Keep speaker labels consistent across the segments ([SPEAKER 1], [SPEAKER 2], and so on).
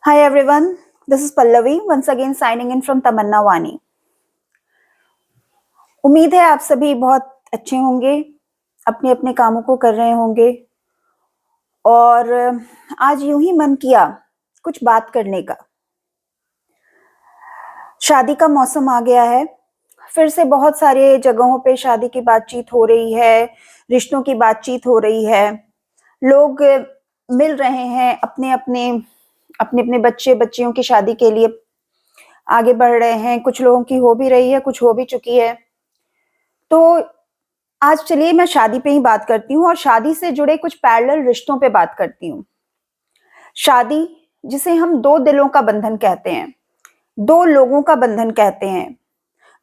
[SPEAKER 1] Hi everyone, this is Pallavi once again signing in from तमन्ना वानी। उम्मीद है आप सभी बहुत अच्छे होंगे, अपने अपने कामों को कर रहे होंगे और आज यूं ही मन किया कुछ बात करने का। शादी का मौसम आ गया है, फिर से बहुत सारे जगहों पे शादी की बातचीत हो रही है, रिश्तों की बातचीत हो रही है, लोग मिल रहे हैं अपने अपने अपने अपने बच्चे बच्चियों की शादी के लिए आगे बढ़ रहे हैं। कुछ लोगों की हो भी रही है, कुछ हो भी चुकी है। तो आज चलिए मैं शादी पे ही बात करती हूँ और शादी से जुड़े कुछ पैरेलल रिश्तों पे बात करती हूँ। शादी जिसे हम दो दिलों का बंधन कहते हैं, दो लोगों का बंधन कहते हैं,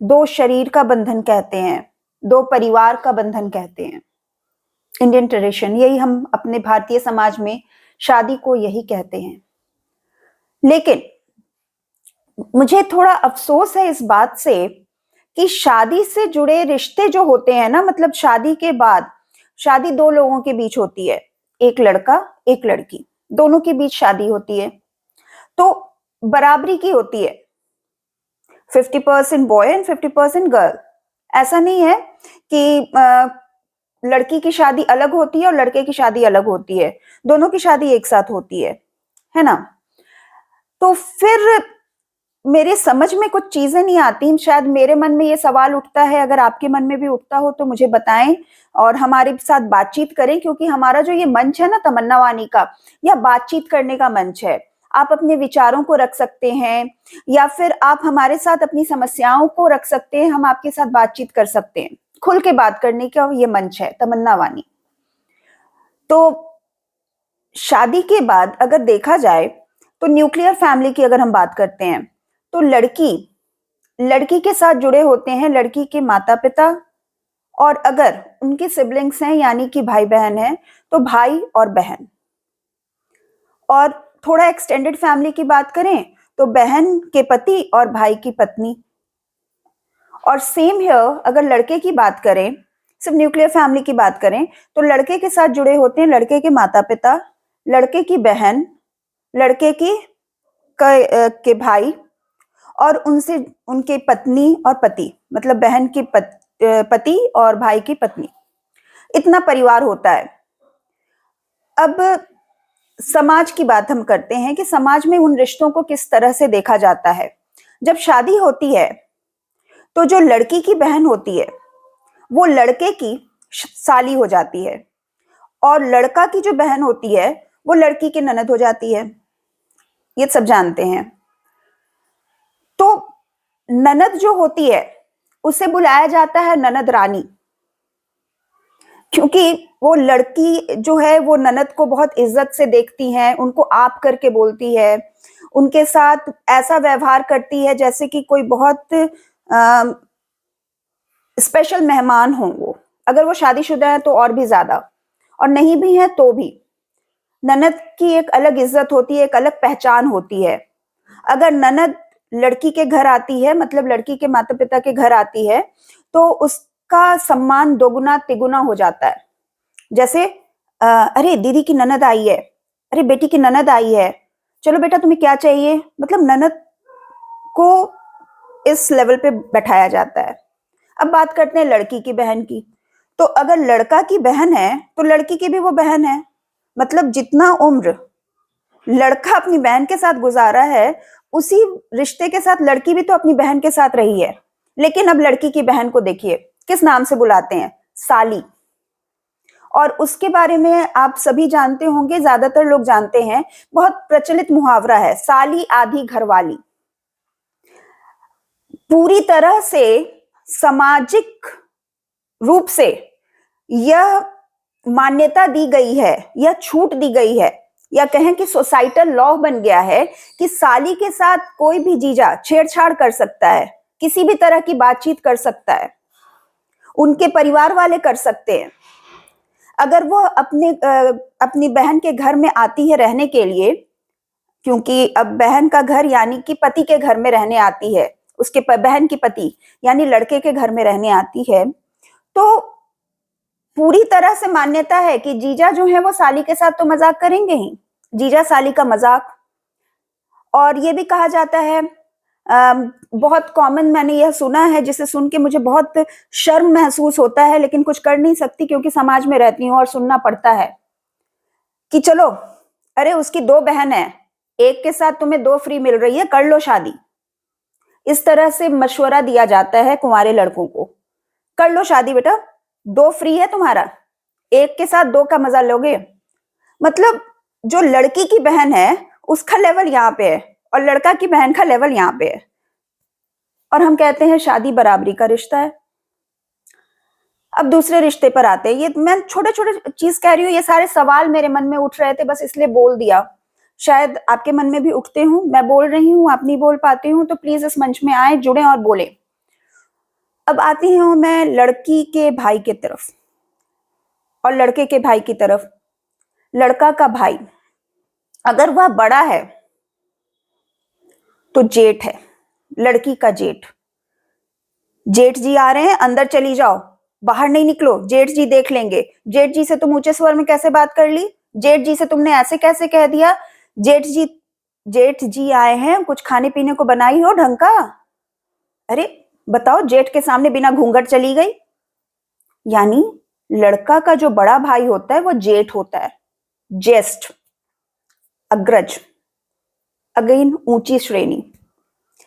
[SPEAKER 1] दो शरीर का बंधन कहते हैं, दो परिवार का बंधन कहते हैं। इंडियन ट्रेडिशन यही हम अपने भारतीय समाज में शादी को यही कहते हैं। लेकिन मुझे थोड़ा अफसोस है इस बात से कि शादी से जुड़े रिश्ते जो होते हैं ना, मतलब शादी के बाद, शादी दो लोगों के बीच होती है, एक लड़का एक लड़की, दोनों के बीच शादी होती है, तो बराबरी की होती है, 50% बॉय एंड 50% गर्ल। ऐसा नहीं है कि लड़की की शादी अलग होती है और लड़के की शादी अलग होती है, दोनों की शादी एक साथ होती है ना। तो फिर मेरे समझ में कुछ चीजें नहीं आती, शायद मेरे मन में ये सवाल उठता है, अगर आपके मन में भी उठता हो तो मुझे बताएं और हमारे साथ बातचीत करें, क्योंकि हमारा जो ये मंच है ना तमन्ना वानी का, यह बातचीत करने का मंच है। आप अपने विचारों को रख सकते हैं या फिर आप हमारे साथ अपनी समस्याओं को रख सकते हैं, हम आपके साथ बातचीत कर सकते हैं। खुल के बात करने का ये मंच है तमन्ना वानी। तो शादी के बाद अगर देखा जाए तो न्यूक्लियर फैमिली की अगर हम बात करते हैं तो लड़की के साथ जुड़े होते हैं लड़की के माता पिता, और अगर उनके सिबलिंग्स हैं यानी कि भाई बहन हैं तो भाई और बहन। और थोड़ा एक्सटेंडेड फैमिली की बात करें तो बहन के पति और भाई की पत्नी। और सेम हियर अगर लड़के की बात करें, सिर्फ न्यूक्लियर फैमिली की बात करें, तो लड़के के साथ जुड़े होते हैं लड़के के माता पिता, लड़के की बहन, लड़के की के भाई और उनसे उनके पत्नी और पति, मतलब बहन की पति और भाई की पत्नी। इतना परिवार होता है। अब समाज की बात हम करते हैं कि समाज में उन रिश्तों को किस तरह से देखा जाता है। जब शादी होती है तो जो लड़की की बहन होती है वो लड़के की साली हो जाती है, और लड़का की जो बहन होती है वो लड़की की ननद हो जाती है। ये सब जानते हैं। तो ननद जो होती है उसे बुलाया जाता है ननद रानी, क्योंकि वो लड़की जो है वो ननद को बहुत इज्जत से देखती है, उनको आप करके बोलती है, उनके साथ ऐसा व्यवहार करती है जैसे कि कोई बहुत स्पेशल मेहमान हो वो। अगर वो शादीशुदा है तो और भी ज्यादा, और नहीं भी है तो भी ननद की एक अलग इज्जत होती है, एक अलग पहचान होती है। अगर ननद लड़की के घर आती है, मतलब लड़की के माता पिता के घर आती है, तो उसका सम्मान दोगुना तिगुना हो जाता है। जैसे अरे दीदी की ननद आई है, अरे बेटी की ननद आई है, चलो बेटा तुम्हें क्या चाहिए, मतलब ननद को इस लेवल पे बैठाया जाता है। अब बात करते हैं लड़की की बहन की। तो अगर लड़का की बहन है तो लड़की की भी वो बहन है, मतलब जितना उम्र लड़का अपनी बहन के साथ गुजारा है उसी रिश्ते के साथ लड़की भी तो अपनी बहन के साथ रही है। लेकिन अब लड़की की बहन को देखिए किस नाम से बुलाते हैं, साली। और उसके बारे में आप सभी जानते होंगे, ज्यादातर लोग जानते हैं, बहुत प्रचलित मुहावरा है, साली आधी घरवाली। पूरी तरह से सामाजिक रूप से यह मान्यता दी गई है, यह छूट दी गई है, या कहें कि सोसाइटल लॉ बन गया है कि साली के साथ कोई भी जीजा छेड़छाड़ कर सकता है, किसी भी तरह की बातचीत कर सकता है, उनके परिवार वाले कर सकते हैं। अगर वो अपनी बहन के घर में आती है रहने के लिए, क्योंकि अब बहन का घर यानी कि पति के घर में रहने आती है, उसके बहन की पति यानी लड़के के घर में रहने आती है, तो पूरी तरह से मान्यता है कि जीजा जो है वो साली के साथ तो मजाक करेंगे ही, जीजा साली का मजाक। और ये भी कहा जाता है, बहुत कॉमन मैंने यह सुना है, जिसे सुन के मुझे बहुत शर्म महसूस होता है, लेकिन कुछ कर नहीं सकती क्योंकि समाज में रहती हूँ और सुनना पड़ता है, कि चलो, अरे उसकी 2 बहन है, एक के साथ तुम्हें 2 फ्री मिल रही है, कर लो शादी। इस तरह से मशवरा दिया जाता है कुंवारे लड़कों को, कर लो शादी बेटा, 2 फ्री है तुम्हारा, एक के साथ 2 का मजा लोगे। मतलब जो लड़की की बहन है उसका लेवल यहाँ पे है और लड़का की बहन का लेवल यहाँ पे है, और हम कहते हैं शादी बराबरी का रिश्ता है। अब दूसरे रिश्ते पर आते हैं। ये मैं छोटे छोटे चीज कह रही हूँ, ये सारे सवाल मेरे मन में उठ रहे थे, बस इसलिए बोल दिया। शायद आपके मन में भी उठते हूँ, मैं बोल रही हूँ, आप नहीं बोल पाती हूँ, तो प्लीज इस मंच में आए, जुड़े और बोले। अब आती हूँ मैं लड़की के भाई की तरफ और लड़के के भाई की तरफ। लड़का का भाई अगर वह बड़ा है तो जेठ है, लड़की का जेठ। जेठ जी आ रहे हैं, अंदर चली जाओ, बाहर नहीं निकलो, जेठ जी देख लेंगे। जेठ जी से तुम ऊंचे स्वर में कैसे बात कर ली, जेठ जी से तुमने ऐसे कैसे कह दिया, जेठ जी आए हैं, कुछ खाने पीने को बनाई हो ढंग का। अरे बताओ, जेठ के सामने बिना घूंघट चली गई। यानी लड़का का जो बड़ा भाई होता है वो जेठ होता है, ज्येष्ठ, अग्रज, अगेन ऊंची श्रेणी।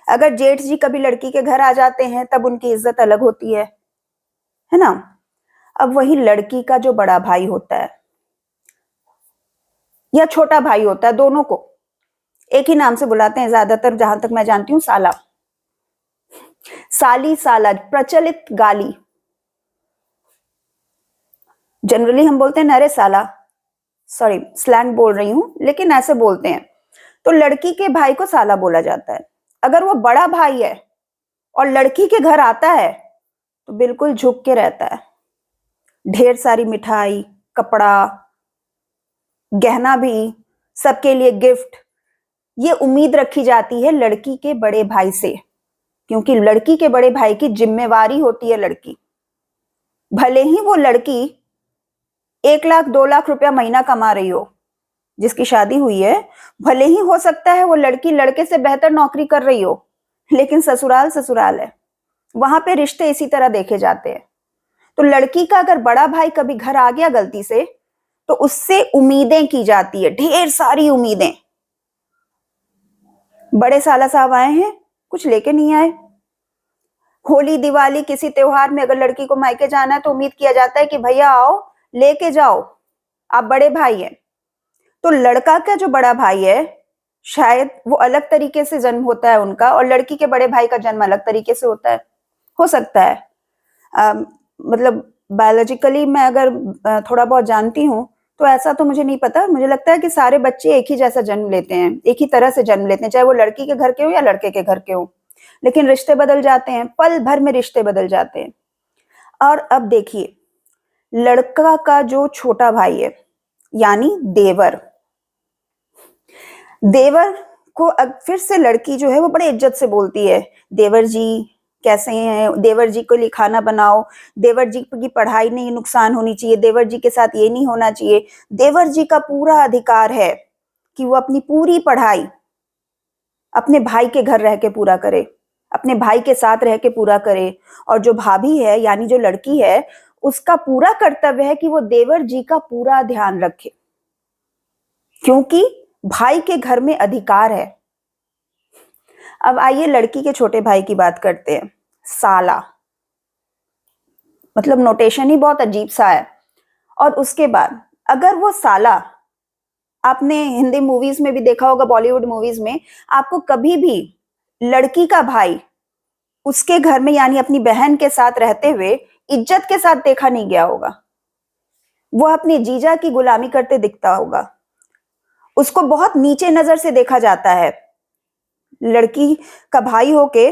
[SPEAKER 1] अगर जेठ जी कभी लड़की के घर आ जाते हैं तब उनकी इज्जत अलग होती है ना। अब वही लड़की का जो बड़ा भाई होता है या छोटा भाई होता है, दोनों को एक ही नाम से बुलाते हैं ज्यादातर, जहां तक मैं जानती हूँ, साला, साली, साला, प्रचलित गाली। जनरली हम बोलते हैं अरे साला, सॉरी स्लैंग बोल रही हूं, लेकिन ऐसे बोलते हैं। तो लड़की के भाई को साला बोला जाता है। अगर वो बड़ा भाई है और लड़की के घर आता है तो बिल्कुल झुक के रहता है, ढेर सारी मिठाई, कपड़ा, गहना भी, सबके लिए गिफ्ट। ये उम्मीद रखी जाती है लड़की के बड़े भाई से, क्योंकि लड़की के बड़े भाई की जिम्मेवारी होती है लड़की। भले ही वो लड़की 1 लाख 2 लाख रुपया महीना कमा रही हो, जिसकी शादी हुई है, भले ही हो सकता है वो लड़की लड़के से बेहतर नौकरी कर रही हो, लेकिन ससुराल ससुराल है, वहां पे रिश्ते इसी तरह देखे जाते हैं। तो लड़की का अगर बड़ा भाई कभी घर आ गया गलती से, तो उससे उम्मीदें की जाती है, ढेर सारी उम्मीदें। बड़े साला साहब आए हैं, कुछ लेके नहीं आए। होली दिवाली किसी त्योहार में अगर लड़की को मायके जाना है तो उम्मीद किया जाता है कि भैया आओ, लेके जाओ, आप बड़े भाई हैं। तो लड़का का जो बड़ा भाई है, शायद वो अलग तरीके से जन्म होता है उनका, और लड़की के बड़े भाई का जन्म अलग तरीके से होता है, हो सकता है। मतलब बायोलॉजिकली मैं अगर थोड़ा बहुत जानती हूँ तो ऐसा तो मुझे नहीं पता। मुझे लगता है कि सारे बच्चे एक ही जैसा जन्म लेते हैं, एक ही तरह से जन्म लेते हैं, चाहे वो लड़की के घर के हो या लड़के के घर के हो, लेकिन रिश्ते बदल जाते हैं, पल भर में रिश्ते बदल जाते हैं। और अब देखिए, लड़का का जो छोटा भाई है यानी देवर, देवर को अब फिर से लड़की जो है वो बड़े इज्जत से बोलती है, देवर जी कैसे हैं, देवर जी को लिए खाना बनाओ, देवर जी की पढ़ाई नहीं नुकसान होनी चाहिए, देवर जी के साथ ये नहीं होना चाहिए। देवर जी का पूरा अधिकार है कि वो अपनी पूरी पढ़ाई अपने भाई के घर रह के पूरा करे, अपने भाई के साथ रह के पूरा करे। और जो भाभी है यानी जो लड़की है, उसका पूरा कर्तव्य है कि वो देवर जी का पूरा ध्यान रखे, क्योंकि भाई के घर में अधिकार है। अब आइए लड़की के छोटे भाई की बात करते हैं। साला, मतलब नोटेशन ही बहुत अजीब सा है। और उसके बाद अगर वो साला, आपने हिंदी मूवीज में भी देखा होगा, बॉलीवुड मूवीज में, आपको कभी भी लड़की का भाई उसके घर में यानी अपनी बहन के साथ रहते हुए इज्जत के साथ देखा नहीं गया होगा। वो अपने जीजा की गुलामी करते दिखता होगा, उसको बहुत नीचे नजर से देखा जाता है। लड़की का भाई होके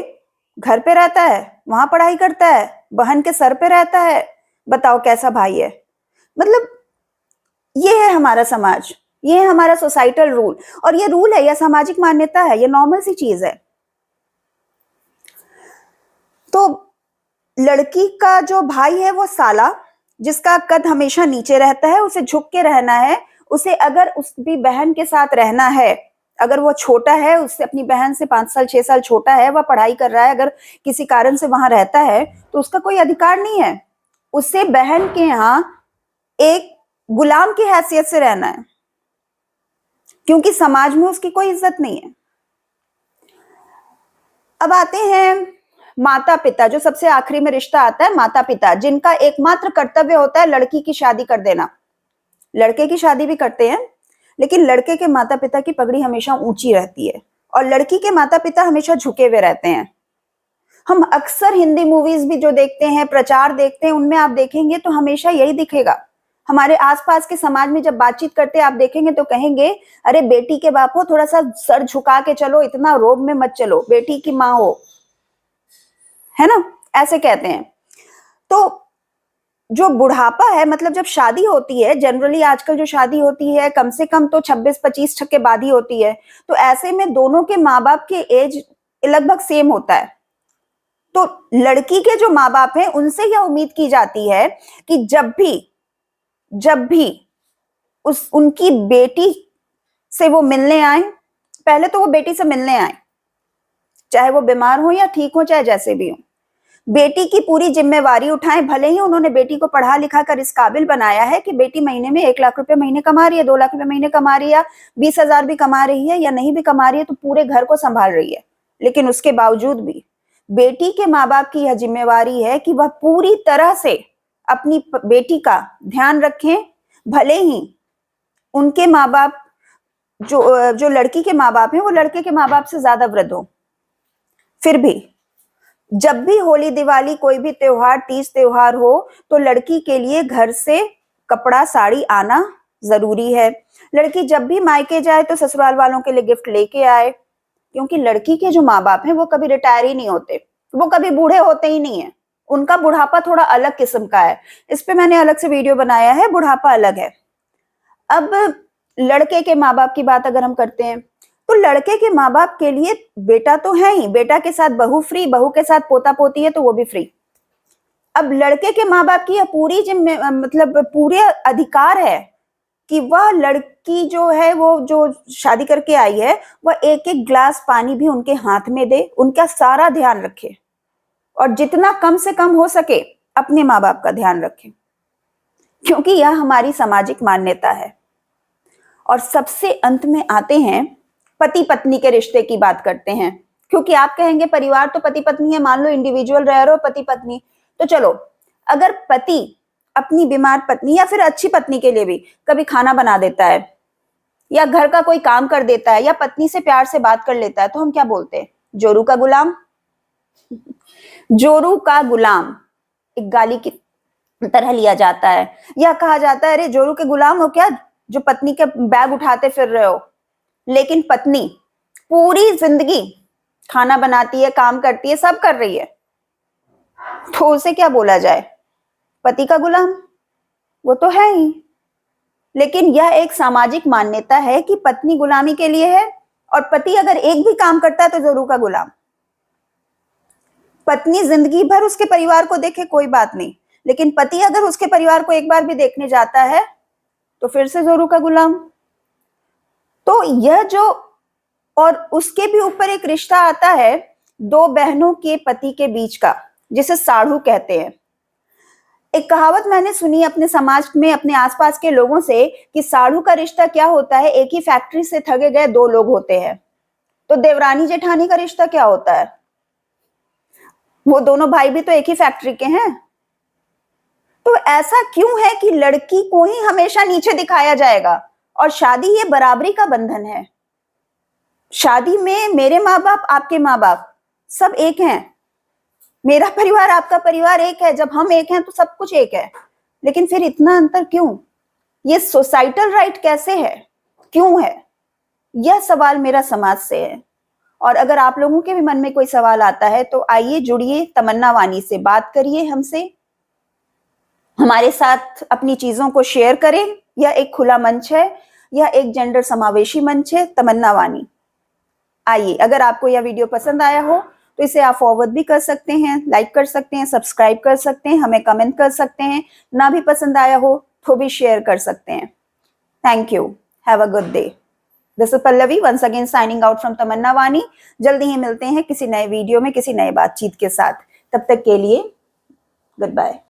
[SPEAKER 1] घर पे रहता है, वहां पढ़ाई करता है, बहन के सर पे रहता है, बताओ कैसा भाई है। मतलब ये है हमारा समाज, ये है हमारा सोसाइटल रूल, और ये रूल है, यह सामाजिक मान्यता है, ये नॉर्मल सी चीज है। तो लड़की का जो भाई है वो साला, जिसका कद हमेशा नीचे रहता है, उसे झुक के रहना है, उसे अगर उसकी बहन के साथ रहना है, अगर वो छोटा है, उससे अपनी बहन से 5 साल 6 साल छोटा है, वह पढ़ाई कर रहा है, अगर किसी कारण से वहां रहता है तो उसका कोई अधिकार नहीं है उससे बहन के यहाँ एक गुलाम की हैसियत से रहना है, क्योंकि समाज में उसकी कोई इज्जत नहीं है। अब आते हैं माता पिता, जो सबसे आखिरी में रिश्ता आता है, माता पिता, जिनका एकमात्र कर्तव्य होता है लड़की की शादी कर देना। लड़के की शादी भी करते हैं, लेकिन लड़के के माता पिता की पगड़ी हमेशा ऊंची रहती है और लड़की के माता पिता हमेशा झुके हुए रहते हैं। हम अक्सर हिंदी मूवीज भी जो देखते हैं, प्रचार देखते हैं, उनमें आप देखेंगे तो हमेशा यही दिखेगा। हमारे आसपास के समाज में जब बातचीत करते आप देखेंगे तो कहेंगे, अरे बेटी के बाप हो, थोड़ा सा सर झुका के चलो, इतना रोब में मत चलो, बेटी की माँ हो, है ना, ऐसे कहते हैं। तो जो बुढ़ापा है, मतलब जब शादी होती है, जनरली आजकल जो शादी होती है कम से कम तो 26-25 के बाद ही होती है, तो ऐसे में दोनों के माँ बाप के एज लगभग सेम होता है। तो लड़की के जो माँ बाप हैं उनसे यह उम्मीद की जाती है कि जब भी उनकी बेटी से वो मिलने आए, पहले तो वो बेटी से मिलने आए, चाहे वो बीमार हो या ठीक हो, चाहे जैसे भी हो, बेटी की पूरी जिम्मेवारी उठाएं। भले ही उन्होंने बेटी को पढ़ा लिखा कर इस काबिल बनाया है कि बेटी महीने में 1 लाख रुपए महीने कमा रही है, 2 लाख रुपए महीने कमा रही है, या 20,000 भी कमा रही है, या नहीं भी कमा रही है, तो पूरे घर को संभाल रही है, लेकिन उसके बावजूद भी बेटी के माँ बाप की यह जिम्मेवारी है कि वह पूरी तरह से अपनी बेटी का ध्यान रखें। भले ही उनके माँ बाप, जो लड़की के माँ बाप हैं, वो लड़के के माँ बाप से ज्यादा वृद्ध हो, फिर भी जब भी होली दिवाली कोई भी त्योहार, तीज त्योहार हो, तो लड़की के लिए घर से कपड़ा साड़ी आना जरूरी है। लड़की जब भी मायके जाए तो ससुराल वालों के लिए गिफ्ट लेके आए, क्योंकि लड़की के जो माँ बाप हैं वो कभी रिटायर ही नहीं होते, वो कभी बूढ़े होते ही नहीं है, उनका बुढ़ापा थोड़ा अलग किस्म का है। इस पे मैंने अलग से वीडियो बनाया है, बुढ़ापा अलग है। अब लड़के के माँ बाप की बात अगर हम करते हैं, तो लड़के के माँ बाप के लिए बेटा तो है ही, बेटा के साथ बहू फ्री, बहू के साथ पोता पोती है तो वो भी फ्री। अब लड़के के माँ बाप की यह पूरी मतलब पूरे अधिकार है कि वह लड़की जो है, वो जो शादी करके आई है, वह एक एक ग्लास पानी भी उनके हाथ में दे, उनका सारा ध्यान रखे, और जितना कम से कम हो सके अपने माँ बाप का ध्यान रखे, क्योंकि यह हमारी सामाजिक मान्यता है। और सबसे अंत में आते हैं पति पत्नी के रिश्ते की बात करते हैं, क्योंकि आप कहेंगे परिवार तो पति पत्नी है, मान लो इंडिविजुअल रह रहे हो पति पत्नी, तो चलो, अगर पति अपनी बीमार पत्नी या फिर अच्छी पत्नी के लिए भी कभी खाना बना देता है, या घर का कोई काम कर देता है, या पत्नी से प्यार से बात कर लेता है, तो हम क्या बोलते हैं? जोरू का गुलाम। जोरू का गुलाम एक गाली की तरह लिया जाता है, या कहा जाता है, अरे जोरू के गुलाम हो क्या, जो पत्नी के बैग उठाते फिर रहे हो। लेकिन पत्नी पूरी जिंदगी खाना बनाती है, काम करती है, सब कर रही है, तो उसे क्या बोला जाए? पति का गुलाम? वो तो है ही। लेकिन यह एक सामाजिक मान्यता है कि पत्नी गुलामी के लिए है, और पति अगर एक भी काम करता है तो जोरू का गुलाम। पत्नी जिंदगी भर उसके परिवार को देखे कोई बात नहीं, लेकिन पति अगर उसके परिवार को एक बार भी देखने जाता है तो फिर से जोरू का गुलाम। तो यह जो, और उसके भी ऊपर एक रिश्ता आता है दो बहनों के पति के बीच का, जिसे साढ़ू कहते हैं। एक कहावत मैंने सुनी अपने समाज में, अपने आसपास के लोगों से, कि साढ़ू का रिश्ता क्या होता है, एक ही फैक्ट्री से ठगे गए 2 लोग होते हैं। तो देवरानी जेठानी का रिश्ता क्या होता है? वो दोनों भाई भी तो एक ही फैक्ट्री के हैं। तो ऐसा क्यों है कि लड़की को ही हमेशा नीचे दिखाया जाएगा? और शादी ये बराबरी का बंधन है। शादी में मेरे माँ बाप, आपके माँ बाप सब एक हैं, मेरा परिवार, आपका परिवार एक है। जब हम एक हैं तो सब कुछ एक है, लेकिन फिर इतना अंतर क्यों? ये सोसाइटल राइट कैसे है, क्यों है? यह सवाल मेरा समाज से है। और अगर आप लोगों के भी मन में कोई सवाल आता है तो आइए, जुड़िए, तमन्ना वानी से बात करिए हमसे, हमारे साथ अपनी चीजों को शेयर करें। यह एक खुला मंच है, यह एक जेंडर समावेशी मंच है, तमन्ना वानी। आइए, अगर आपको यह वीडियो पसंद आया हो तो इसे आप फॉरवर्ड भी कर सकते हैं, लाइक कर सकते हैं, सब्सक्राइब कर सकते हैं, हमें कमेंट कर सकते हैं। ना भी पसंद आया हो तो भी शेयर कर सकते हैं। Thank you, have a good day. This is Pallavi once again signing out from Tamanna Wani. जल्दी ही मिलते हैं किसी नए वीडियो में किसी नए बातचीत के साथ। तब तक के लिए गुड बाय।